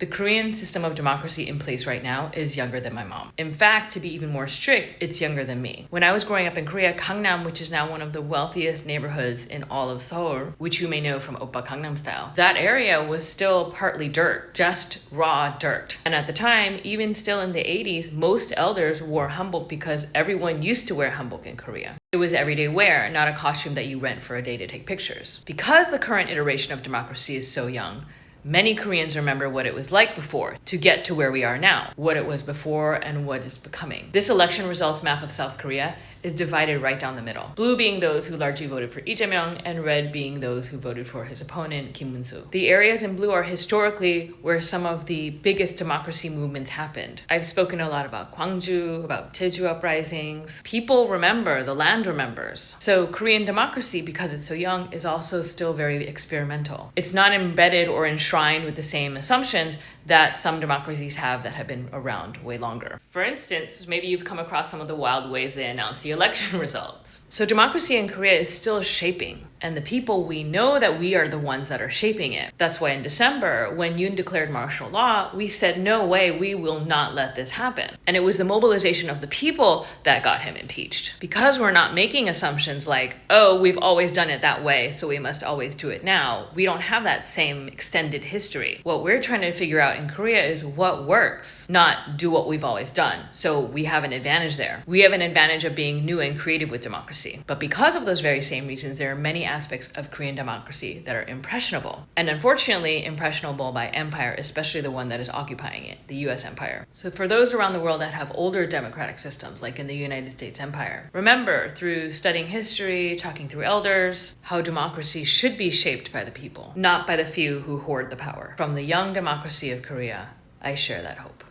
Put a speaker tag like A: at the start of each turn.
A: The Korean system of democracy in place right now is younger than my mom. In fact, to be even more strict, it's younger than me. When I was growing up in Korea, Gangnam, which is now one of the wealthiest neighborhoods in all of Seoul, which you may know from Oppa Gangnam Style, that area was still partly dirt, just raw dirt. And at the time, even still in the 80s, most elders wore hanbok because everyone used to wear hanbok in Korea. It was everyday wear, not a costume that you rent for a day to take pictures. Because the current iteration of democracy is so young, many Koreans remember what it was like before to get to where we are now, what it was before and what is becoming. This election results map of South Korea is divided right down the middle. Blue being those who largely voted for Lee Jae-myung and red being those who voted for his opponent, Kim Moon-soo. The areas in blue are historically where some of the biggest democracy movements happened. I've spoken a lot about Gwangju, about Jeju uprisings. People remember, the land remembers. So Korean democracy, because it's so young, is also still very experimental. It's not embedded or enshrined with the same assumptions that some democracies have that have been around way longer. For instance, maybe you've come across some of the wild ways they announce the election results. So democracy in Korea is still shaping, and the people, we know that we are the ones that are shaping it. That's why in December, when Yoon declared martial law, we said, no way, we will not let this happen. And it was the mobilization of the people that got him impeached. Because we're not making assumptions like, oh, we've always done it that way, so we must always do it now. We don't have that same extended history. What we're trying to figure out in Korea is what works, not do what we've always done. So we have an advantage there. We have an advantage of being new and creative with democracy. But because of those very same reasons, there are many aspects of Korean democracy that are impressionable. And unfortunately, impressionable by empire, especially the one that is occupying it, the US empire. So for those around the world that have older democratic systems, like in the United States empire, remember through studying history, talking through elders, how democracy should be shaped by the people, not by the few who hoard the power. From the young democracy of Korea, I share that hope.